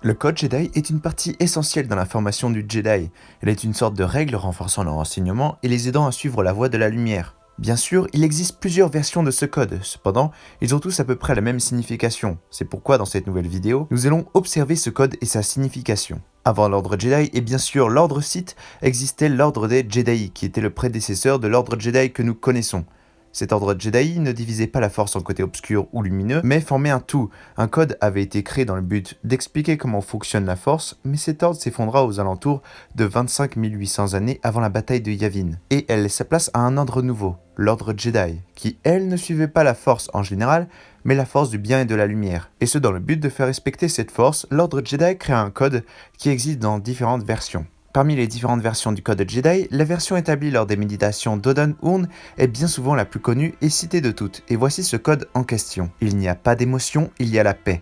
Le code Jedi est une partie essentielle dans la formation du Jedi. Elle est une sorte de règle renforçant leur enseignement et les aidant à suivre la voie de la lumière. Bien sûr, il existe plusieurs versions de ce code, cependant, ils ont tous à peu près la même signification. C'est pourquoi dans cette nouvelle vidéo, nous allons observer ce code et sa signification. Avant l'ordre Jedi et bien sûr l'ordre Sith, existait l'ordre des Jedi, qui était le prédécesseur de l'ordre Jedi que nous connaissons. Cet ordre Jedi ne divisait pas la force en côté obscur ou lumineux, mais formait un tout. Un code avait été créé dans le but d'expliquer comment fonctionne la force, mais cet ordre s'effondra aux alentours de 25 800 années avant la bataille de Yavin. Et elle laissa place à un ordre nouveau, l'ordre Jedi, qui elle ne suivait pas la force en général, mais la force du bien et de la lumière. Et ce dans le but de faire respecter cette force, l'ordre Jedi créa un code qui existe dans différentes versions. Parmi les différentes versions du code Jedi, la version établie lors des méditations d'Odan Urn est bien souvent la plus connue et citée de toutes, et voici ce code en question. Il n'y a pas d'émotion, il y a la paix.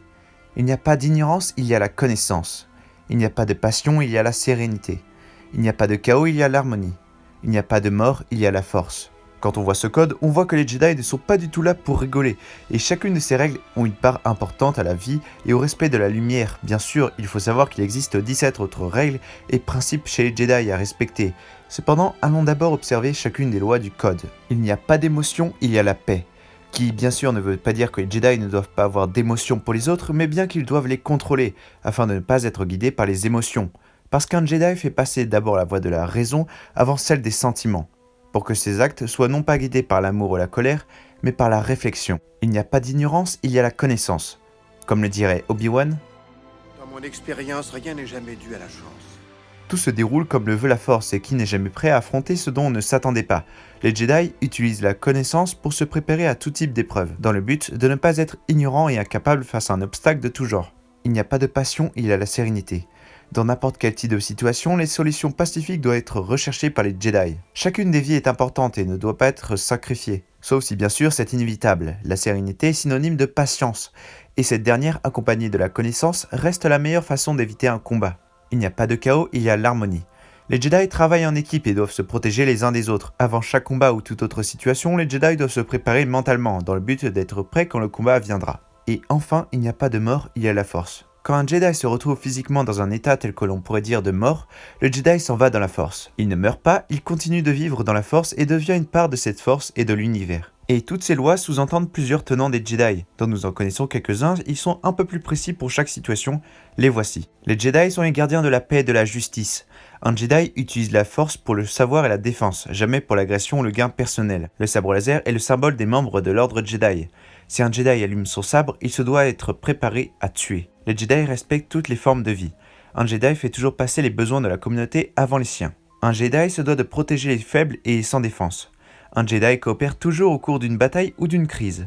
Il n'y a pas d'ignorance, il y a la connaissance. Il n'y a pas de passion, il y a la sérénité. Il n'y a pas de chaos, il y a l'harmonie. Il n'y a pas de mort, il y a la force. Quand on voit ce code, on voit que les Jedi ne sont pas du tout là pour rigoler, et chacune de ces règles ont une part importante à la vie et au respect de la lumière. Bien sûr, il faut savoir qu'il existe 17 autres règles et principes chez les Jedi à respecter. Cependant, allons d'abord observer chacune des lois du code. Il n'y a pas d'émotion, il y a la paix. Qui bien sûr ne veut pas dire que les Jedi ne doivent pas avoir d'émotions pour les autres, mais bien qu'ils doivent les contrôler, afin de ne pas être guidés par les émotions. Parce qu'un Jedi fait passer d'abord la voie de la raison avant celle des sentiments, pour que ses actes soient non pas guidés par l'amour ou la colère, mais par la réflexion. Il n'y a pas d'ignorance, il y a la connaissance. Comme le dirait Obi-Wan, dans mon expérience, rien n'est jamais dû à la chance. tout se déroule comme le veut la force et qui n'est jamais prêt à affronter ce dont on ne s'attendait pas. Les Jedi utilisent la connaissance pour se préparer à tout type d'épreuve, dans le but de ne pas être ignorant et incapable face à un obstacle de tout genre. Il n'y a pas de passion, il y a la sérénité. Dans n'importe quel type de situation, les solutions pacifiques doivent être recherchées par les Jedi. Chacune des vies est importante et ne doit pas être sacrifiée. Sauf si bien sûr c'est inévitable. La sérénité est synonyme de patience, et cette dernière, accompagnée de la connaissance, reste la meilleure façon d'éviter un combat. Il n'y a pas de chaos, il y a l'harmonie. Les Jedi travaillent en équipe et doivent se protéger les uns des autres. Avant chaque combat ou toute autre situation, les Jedi doivent se préparer mentalement, dans le but d'être prêts quand le combat viendra. Et enfin, il n'y a pas de mort, il y a la force. Quand un Jedi se retrouve physiquement dans un état tel que l'on pourrait dire de mort, le Jedi s'en va dans la force. Il ne meurt pas, il continue de vivre dans la force et devient une part de cette force et de l'univers. Et toutes ces lois sous-entendent plusieurs tenants des Jedi. Dont nous en connaissons quelques-uns, ils sont un peu plus précis pour chaque situation. Les voici. Les Jedi sont les gardiens de la paix et de la justice. Un Jedi utilise la force pour le savoir et la défense, jamais pour l'agression ou le gain personnel. Le sabre laser est le symbole des membres de l'ordre Jedi. Si un Jedi allume son sabre, il se doit être préparé à tuer. Les Jedi respectent toutes les formes de vie. Un Jedi fait toujours passer les besoins de la communauté avant les siens. Un Jedi se doit de protéger les faibles et sans défense. Un Jedi coopère toujours au cours d'une bataille ou d'une crise.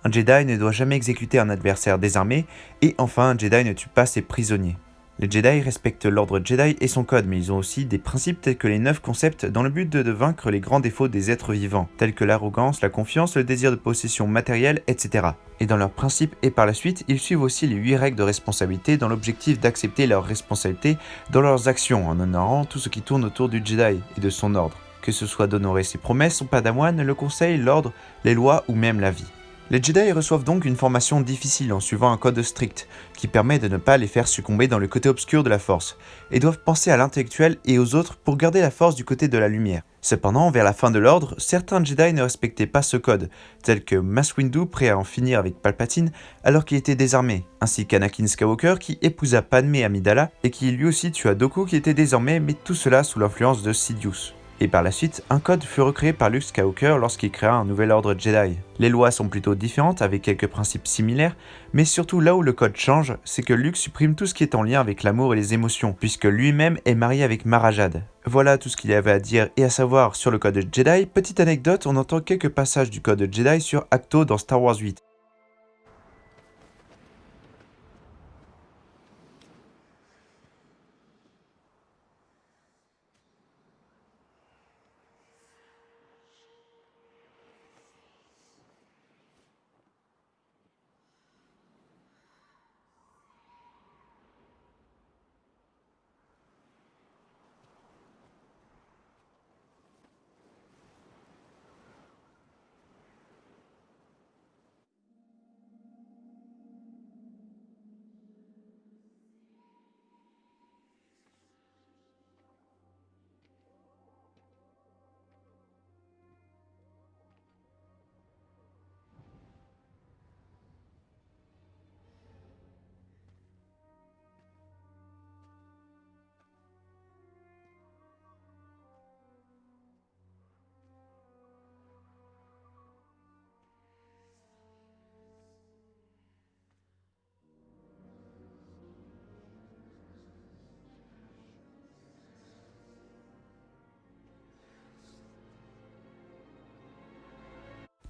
Un Jedi ne doit jamais exécuter un adversaire désarmé, et enfin un Jedi ne tue pas ses prisonniers. Les Jedi respectent l'ordre Jedi et son code, mais ils ont aussi des principes tels que les 9 concepts dans le but de vaincre les grands défauts des êtres vivants, tels que l'arrogance, la confiance, le désir de possession matérielle, etc. Et dans leurs principes et par la suite, ils suivent aussi les 8 règles de responsabilité dans l'objectif d'accepter leurs responsabilités dans leurs actions en honorant tout ce qui tourne autour du Jedi et de son ordre, que ce soit d'honorer ses promesses, son padawan, le conseil, l'ordre, les lois ou même la vie. Les Jedi reçoivent donc une formation difficile en suivant un code strict, qui permet de ne pas les faire succomber dans le côté obscur de la force, et doivent penser à l'intellectuel et aux autres pour garder la force du côté de la lumière. Cependant, vers la fin de l'ordre, certains Jedi ne respectaient pas ce code, tels que Mace Windu prêt à en finir avec Palpatine alors qu'il était désarmé, ainsi qu'Anakin Skywalker qui épousa Padmé Amidala et qui lui aussi tua Dooku qui était désarmé, mais tout cela sous l'influence de Sidious. Et par la suite, un code fut recréé par Luke Skywalker lorsqu'il créa un nouvel ordre Jedi. Les lois sont plutôt différentes avec quelques principes similaires, mais surtout là où le code change, c'est que Luke supprime tout ce qui est en lien avec l'amour et les émotions, puisque lui-même est marié avec Mara Jade. Voilà tout ce qu'il y avait à dire et à savoir sur le code Jedi. Petite anecdote, on entend quelques passages du code Jedi sur Acto dans Star Wars 8.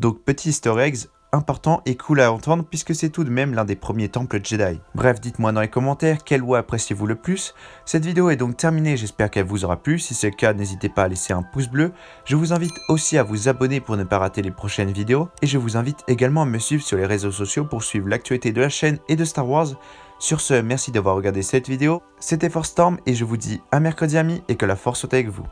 Donc petit easter eggs important et cool à entendre puisque c'est tout de même l'un des premiers temples Jedi. Bref, dites-moi dans les commentaires quelle loi appréciez-vous le plus. Cette vidéo est donc terminée, j'espère qu'elle vous aura plu. Si c'est le cas, n'hésitez pas à laisser un pouce bleu. Je vous invite aussi à vous abonner pour ne pas rater les prochaines vidéos. Et je vous invite également à me suivre sur les réseaux sociaux pour suivre l'actualité de la chaîne et de Star Wars. Sur ce, merci d'avoir regardé cette vidéo. C'était Force Storm et je vous dis à mercredi amis et que la force soit avec vous.